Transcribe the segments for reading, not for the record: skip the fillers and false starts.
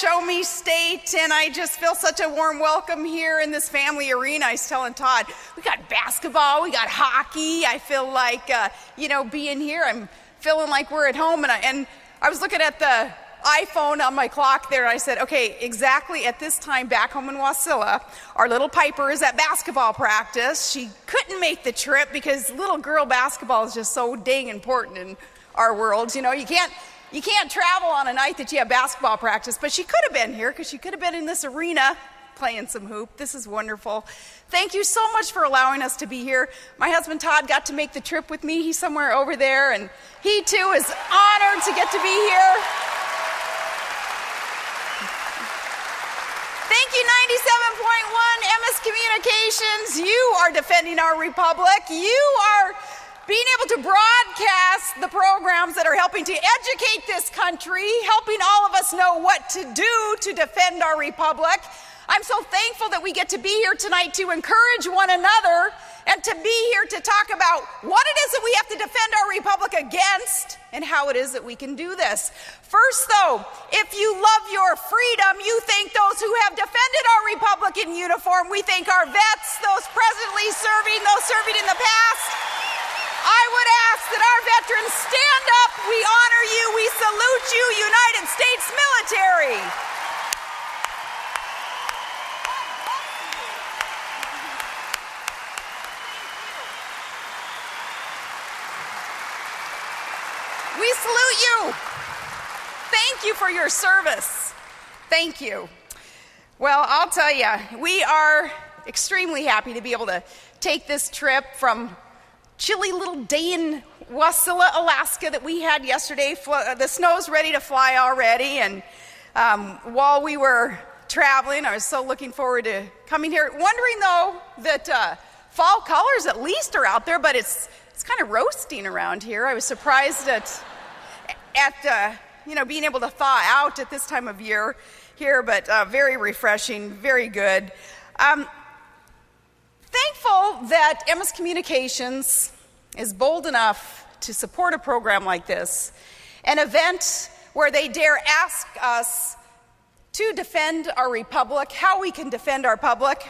Show Me State, and I just feel such a warm welcome here in this family arena. I was telling Todd, we got basketball, we got hockey. I feel like, being here, I'm feeling like we're at home. And I was looking at the iPhone on my clock there, and I said, okay, exactly at this time back home in Wasilla, our little Piper is at basketball practice. She couldn't make the trip because little girl basketball is just so dang important in our world. You know, you can't travel on a night that you have basketball practice, but she could have been here because she could have been in this arena playing some hoop. This is wonderful. Thank you so much for allowing us to be here. My husband Todd got to make the trip with me. He's somewhere over there, and he too is honored to get to be here. Thank you, 97.1 MS Communications. You are defending our republic. You are being able to broadcast the programs that are helping to educate this country, helping all of us know what to do to defend our republic. I'm so thankful that we get to be here tonight to encourage one another and to be here to talk about what it is that we have to defend our republic against and how it is that we can do this. First, though, if you love your freedom, you thank those who have defended our republic in uniform. We thank our vets, those presently serving, those serving in the past. I would ask that our veterans stand up. We honor you. We salute you, United States military. We salute you. Thank you for your service. Thank you. Well, I'll tell you, we are extremely happy to be able to take this trip from chilly little day in Wasilla, Alaska that we had yesterday. The snow's ready to fly already, and while we were traveling, I was so looking forward to coming here. Wondering though that fall colors at least are out there, but it's kind of roasting around here. I was surprised at being able to thaw out at this time of year here, but very refreshing, very good. Thankful that MS Communications is bold enough to support a program like this, an event where they dare ask us to defend our republic, how we can defend our public.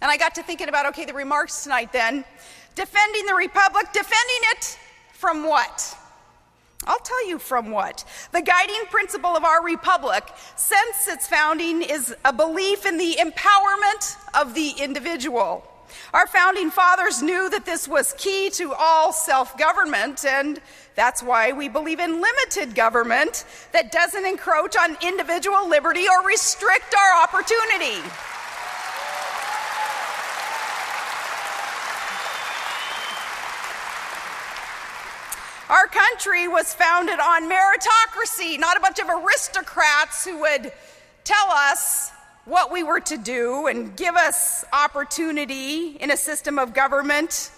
And I got to thinking about, okay, the remarks tonight then. Defending the republic, defending it from what? I'll tell you from what. The guiding principle of our republic since its founding is a belief in the empowerment of the individual. Our founding fathers knew that this was key to all self-government, and that's why we believe in limited government that doesn't encroach on individual liberty or restrict our opportunity. Our country was founded on meritocracy, not a bunch of aristocrats who would tell us what we were to do and give us opportunity in a system of government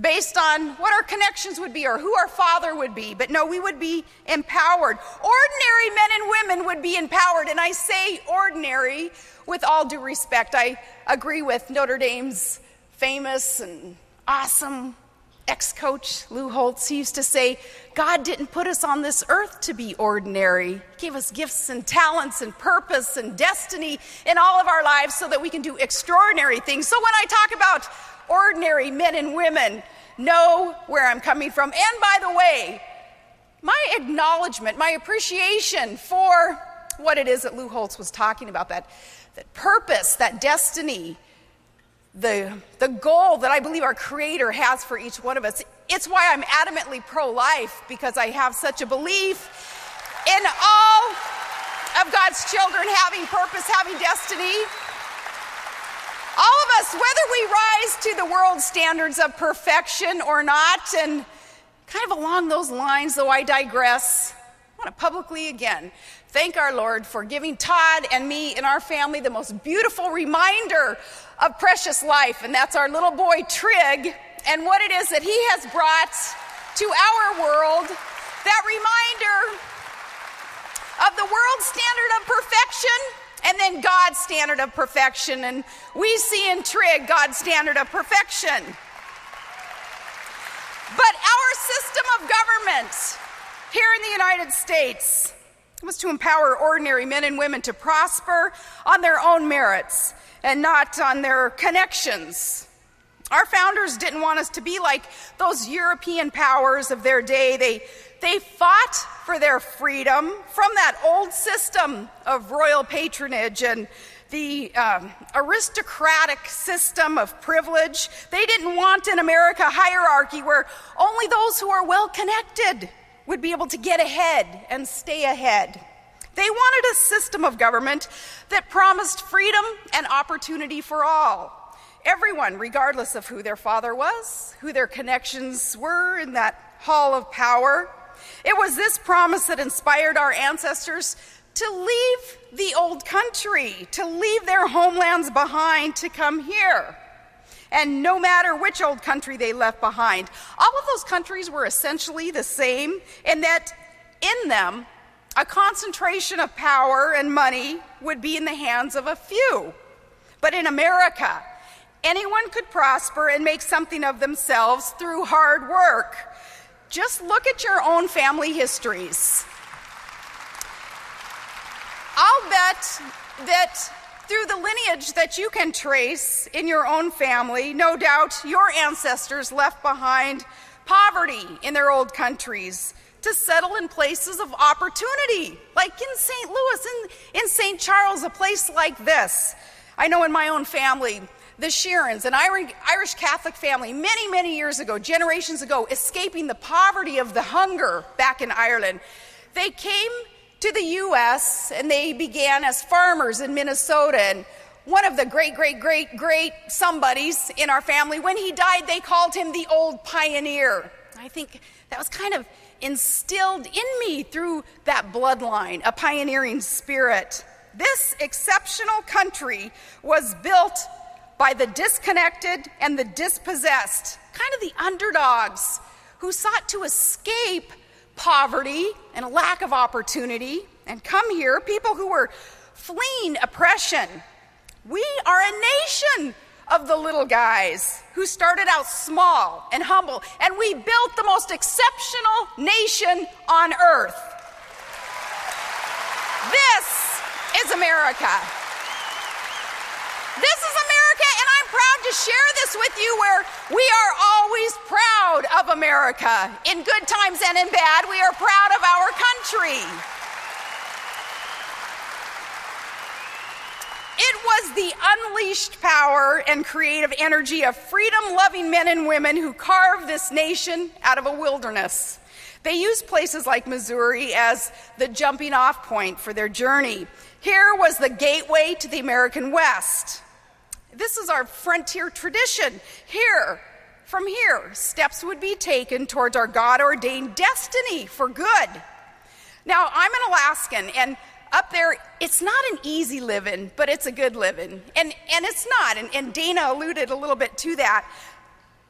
based on what our connections would be or who our father would be. But no, we would be empowered. Ordinary men and women would be empowered, and I say ordinary with all due respect. I agree with Notre Dame's famous and awesome ex-coach Lou Holtz. He used to say, God didn't put us on this earth to be ordinary. He gave us gifts and talents and purpose and destiny in all of our lives so that we can do extraordinary things. So when I talk about ordinary men and women, know where I'm coming from. And by the way, my acknowledgement, my appreciation for what it is that Lou Holtz was talking about, that purpose, that destiny, the goal that I believe our Creator has for each one of us. It's why I'm adamantly pro-life, because I have such a belief in all of God's children having purpose, having destiny. All of us, whether we rise to the world standards of perfection or not, and kind of along those lines, though I digress, I want to publicly again thank our Lord for giving Todd and me and our family the most beautiful reminder of precious life, and that's our little boy Trig, and what it is that he has brought to our world, that reminder of the world standard of perfection and then God's standard of perfection, and we see in Trig God's standard of perfection. But our system of government here in the United States It was to empower ordinary men and women to prosper on their own merits and not on their connections. Our founders didn't want us to be like those European powers of their day. They fought for their freedom from that old system of royal patronage and the aristocratic system of privilege. They didn't want an America hierarchy where only those who are well connected would be able to get ahead and stay ahead. They wanted a system of government that promised freedom and opportunity for all. Everyone, regardless of who their father was, who their connections were in that hall of power. It was this promise that inspired our ancestors to leave the old country, to leave their homelands behind, to come here. And no matter which old country they left behind, all of those countries were essentially the same in that in them, a concentration of power and money would be in the hands of a few. But in America, anyone could prosper and make something of themselves through hard work. Just look at your own family histories. I'll bet that through the lineage that you can trace in your own family, no doubt your ancestors left behind poverty in their old countries to settle in places of opportunity, like in St. Louis, in St. Charles, a place like this. I know in my own family, the Sheerans, an Irish Catholic family, many, many years ago, generations ago, escaping the poverty of the hunger back in Ireland, they came to the U.S. and they began as farmers in Minnesota. And one of the great somebodies in our family, when he died, they called him the old pioneer. I think that was kind of instilled in me through that bloodline, a pioneering spirit. This exceptional country was built by the disconnected and the dispossessed, kind of the underdogs who sought to escape poverty and a lack of opportunity and come here, people who were fleeing oppression. We are a nation of the little guys who started out small and humble, and we built the most exceptional nation on earth. This is America. This is America, and I'm proud to share this with you, where we are always proud of America. In good times and in bad, we are proud of our country. It was the unleashed power and creative energy of freedom-loving men and women who carved this nation out of a wilderness. They used places like Missouri as the jumping-off point for their journey. Here was the gateway to the American West. This is our frontier tradition. From here, steps would be taken towards our God-ordained destiny for good. Now, I'm an Alaskan, and up there, it's not an easy living, but it's a good living. And it's not, and Dana alluded a little bit to that.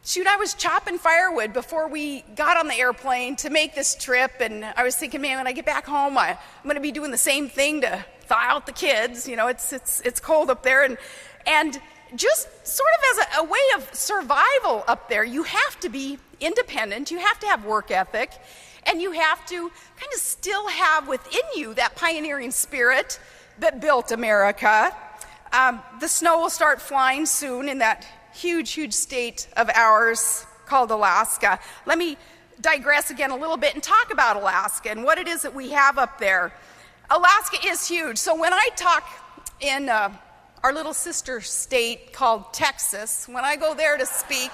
Shoot, I was chopping firewood before we got on the airplane to make this trip, and I was thinking, man, when I get back home, I'm going to be doing the same thing to thaw out the kids. You know, it's cold up there, and just sort of as a way of survival up there, you have to be independent, you have to have work ethic, and you have to kind of still have within you that pioneering spirit that built America. The snow will start flying soon in that huge state of ours called Alaska. Let me digress again a little bit and talk about Alaska and what it is that we have up there. Alaska is huge. So when I talk in our little sister state called Texas, when I go there to speak,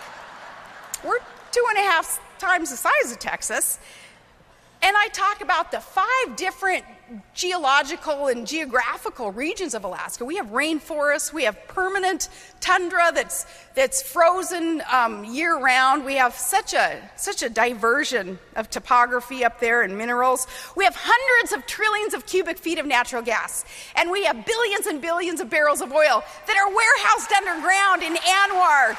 we're 2.5 times the size of Texas. And I talk about the 5 different geological and geographical regions of Alaska. We have rainforests, we have permanent tundra that's frozen year-round. We have such a diversion of topography up there and minerals. We have hundreds of trillions of cubic feet of natural gas. And we have billions and billions of barrels of oil that are warehoused underground in Anwar.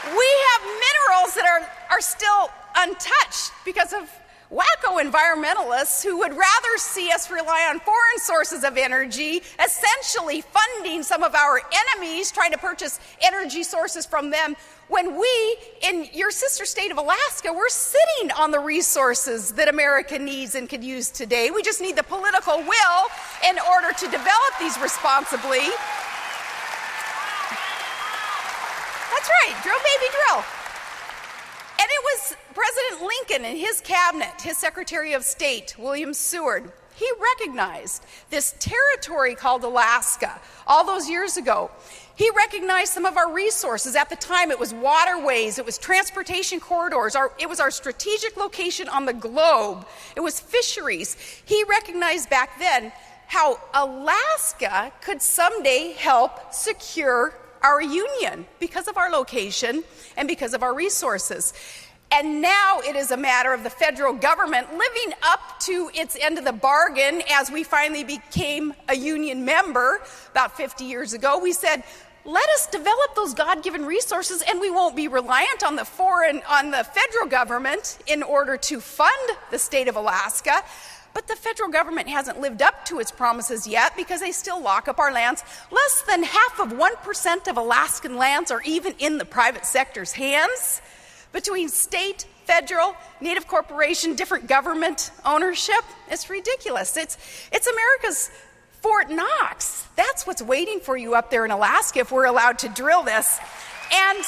We have minerals that are still untouched because of wacko environmentalists who would rather see us rely on foreign sources of energy, essentially funding some of our enemies, trying to purchase energy sources from them, when we, in your sister state of Alaska, we're sitting on the resources that America needs and could use today. We just need the political will in order to develop these responsibly. That's right, drill, baby, drill. And it was President Lincoln and his cabinet, his Secretary of State, William Seward, he recognized this territory called Alaska all those years ago. He recognized some of our resources. At the time, it was waterways, it was transportation corridors, it was our strategic location on the globe, it was fisheries. He recognized back then how Alaska could someday help secure our union because of our location and because of our resources. And now it is a matter of the federal government living up to its end of the bargain. As we finally became a union member about 50 years ago, we said, let us develop those God-given resources and we won't be reliant on the federal government in order to fund the state of Alaska. But the federal government hasn't lived up to its promises yet because they still lock up our lands. Less than half of 1% of Alaskan lands are even in the private sector's hands. Between state, federal, native corporation, different government ownership, it's ridiculous. It's America's Fort Knox. That's what's waiting for you up there in Alaska if we're allowed to drill this. And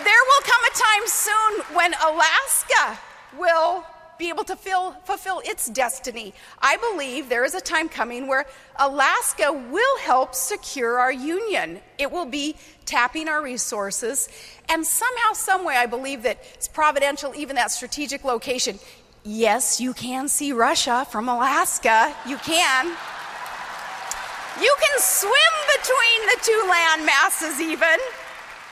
there will come a time soon when Alaska will be able to fulfill its destiny. I believe there is a time coming where Alaska will help secure our union. It will be tapping our resources, and somehow, some way, I believe that it's providential, even that strategic location. Yes, you can see Russia from Alaska. You can. You can swim between the two land masses even.